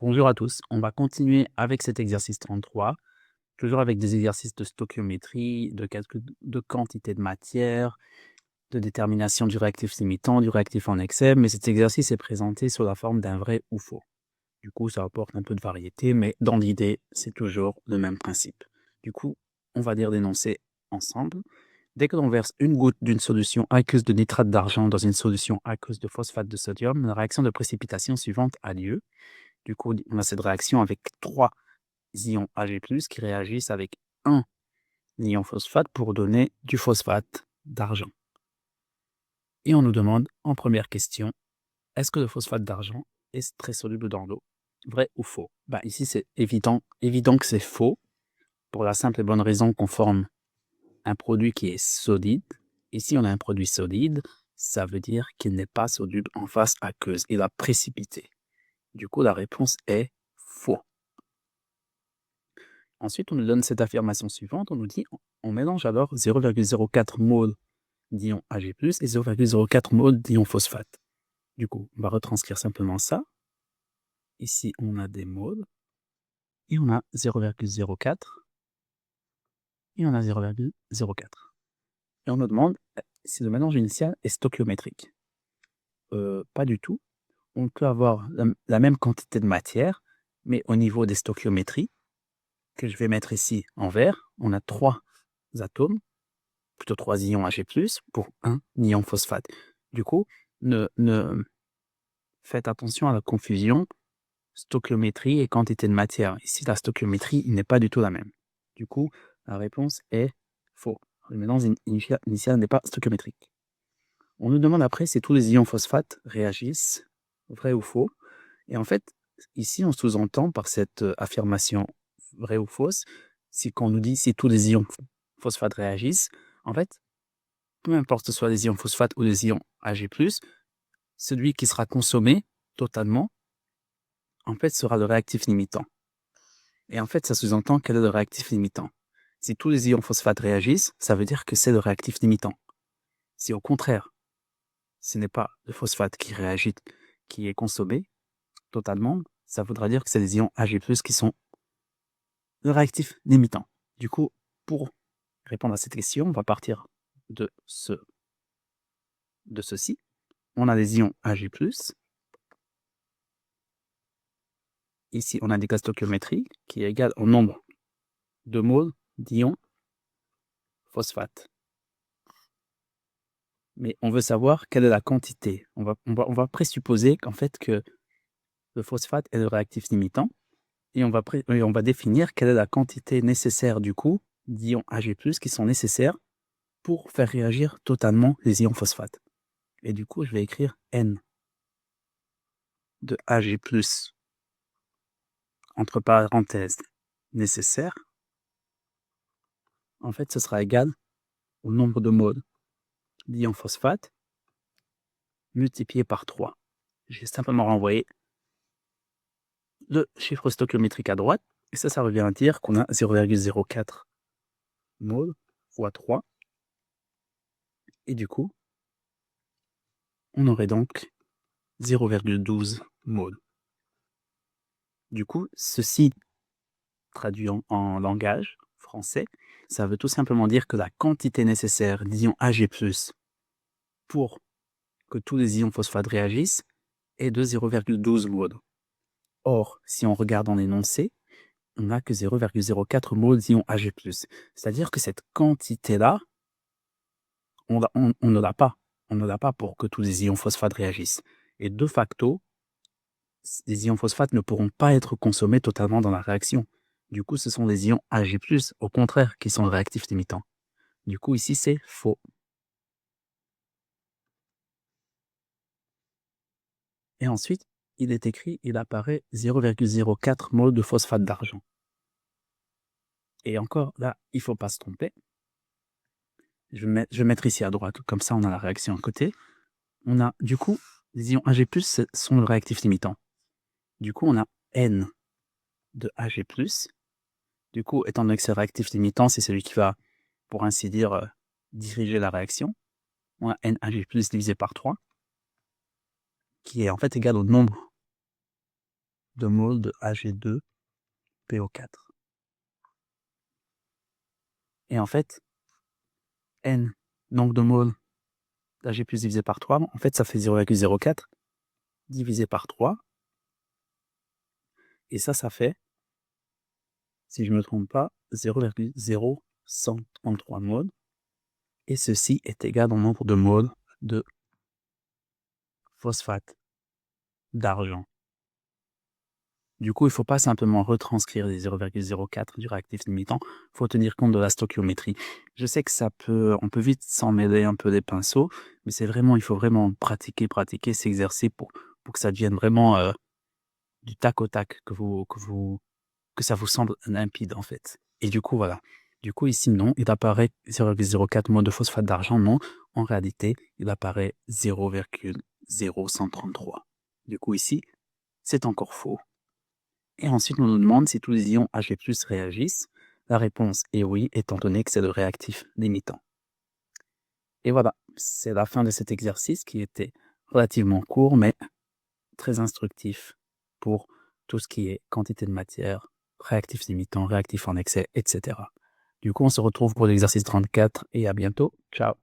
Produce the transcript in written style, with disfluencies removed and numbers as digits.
Bonjour à tous, on va continuer avec cet exercice 33, toujours avec des exercices de stoichiométrie, de calcul de quantité de matière, de détermination du réactif limitant, du réactif en excès, mais cet exercice est présenté sous la forme d'un vrai ou faux. Du coup, ça apporte un peu de variété, mais dans l'idée, c'est toujours le même principe. Du coup, on va dire d'énoncer ensemble. Dès que l'on verse une goutte d'une solution aqueuse de nitrate d'argent dans une solution aqueuse de phosphate de sodium, la réaction de précipitation suivante a lieu. Du coup, on a cette réaction avec 3 ions Ag+, qui réagissent avec un ion phosphate pour donner du phosphate d'argent. Et on nous demande en première question, est-ce que le phosphate d'argent est très soluble dans l'eau? Vrai ou faux? Ici, c'est évident que c'est faux, pour la simple et bonne raison qu'on forme un produit qui est solide. Et si on a un produit solide, ça veut dire qu'il n'est pas soluble en phase aqueuse. Il a précipité. Du coup, la réponse est faux. Ensuite, on nous donne cette affirmation suivante. On nous dit, on mélange alors 0,04 mol d'ion Ag+, et 0,04 mol d'ion phosphate. Du coup, on va retranscrire simplement ça. Ici, on a des mols, et on a 0,04, et on a 0,04. Et on nous demande si le mélange initial est stoichiométrique. Pas du tout. On peut avoir la même quantité de matière, mais au niveau des stoichiométries, que je vais mettre ici en vert, on a 3 atomes, plutôt 3 ions Ag+, pour 1 ion phosphate. Du coup, ne faites attention à la confusion stoichiométrie et quantité de matière. Ici, la stoichiométrie n'est pas du tout la même. Du coup, la réponse est faux. Le mélange initial n'est pas stoichiométrique. On nous demande après si tous les ions phosphate réagissent, vrai ou faux. Et en fait, ici, on sous-entend par cette affirmation vraie ou fausse, c'est qu'on nous dit si tous les ions phosphate réagissent, en fait, peu importe que ce soit des ions phosphate ou des ions Ag+, celui qui sera consommé totalement, en fait, sera le réactif limitant. Et en fait, ça sous-entend quel est le réactif limitant. Si tous les ions phosphate réagissent, ça veut dire que c'est le réactif limitant. Si au contraire, ce n'est pas le phosphate qui réagit, qui est consommé totalement, ça voudra dire que c'est les ions Ag+, qui sont le réactif limitant. Du coup, pour répondre à cette question, on va partir de ceci. On a des ions Ag+. Ici, on a des gaz stoichiométrie qui est égal au nombre de moles d'ions phosphate. Mais on veut savoir quelle est la quantité. On va présupposer qu'en fait que le phosphate est le réactif limitant et on va définir quelle est la quantité nécessaire du coup d'ions Ag+, qui sont nécessaires pour faire réagir totalement les ions phosphate. Et du coup, je vais écrire N de Ag+, entre parenthèses, nécessaire. En fait, ce sera égal au nombre de moles d'ions phosphate multiplié par 3. Je vais simplement renvoyer le chiffre stoichiométrique à droite, et ça revient à dire qu'on a 0,04 mol fois 3, et du coup, on aurait donc 0,12 mol. Du coup, ceci, traduit en langage français, ça veut tout simplement dire que la quantité nécessaire d'ions Ag+, pour que tous les ions phosphate réagissent, est de 0,12 mol. Or, si on regarde en énoncé, on n'a que 0,04 mol d'ions Ag+. C'est-à-dire que cette quantité-là, on ne l'a pas. On ne l'a pas pour que tous les ions phosphate réagissent. Et de facto, les ions phosphate ne pourront pas être consommés totalement dans la réaction. Du coup, ce sont les ions Ag+, au contraire, qui sont le réactif limitant. Du coup, ici, c'est faux. Et ensuite, il est écrit, il apparaît 0,04 mol de phosphate d'argent. Et encore, là, il ne faut pas se tromper. Je vais mettre ici à droite, comme ça on a la réaction à côté. On a, du coup, les ions Ag+, sont le réactif limitant. Du coup, on a N de Ag+. Du coup, étant donné que c'est le réactif limitant, c'est celui qui va, pour ainsi dire, diriger la réaction. On a NAG+ divisé par 3, qui est en fait égal au nombre de moles de Ag2PO4. Et en fait, N, nombre de moles d'Ag+ divisé par 3, en fait, ça fait 0,04 divisé par 3. Et ça fait, si je ne me trompe pas, 0,0133 moles. Et ceci est égal au nombre de moles de phosphate d'argent. Du coup, il ne faut pas simplement retranscrire les 0,04 du réactif limitant, il faut tenir compte de la stoichiométrie. Je sais que on peut vite s'en mêler un peu des pinceaux, mais il faut vraiment pratiquer, s'exercer pour que ça devienne vraiment du tac au tac, que ça vous semble limpide en fait. Et du coup, voilà. Du coup, ici, non, il apparaît 0,04 moles de phosphate d'argent, non. En réalité, il apparaît 0,0133. Du coup, ici, c'est encore faux. Et ensuite, on nous demande si tous les ions Ag+ réagissent. La réponse est oui, étant donné que c'est le réactif limitant. Et voilà, c'est la fin de cet exercice qui était relativement court, mais très instructif pour tout ce qui est quantité de matière, réactif limitant, réactif en excès, etc. Du coup, on se retrouve pour l'exercice 34 et à bientôt. Ciao.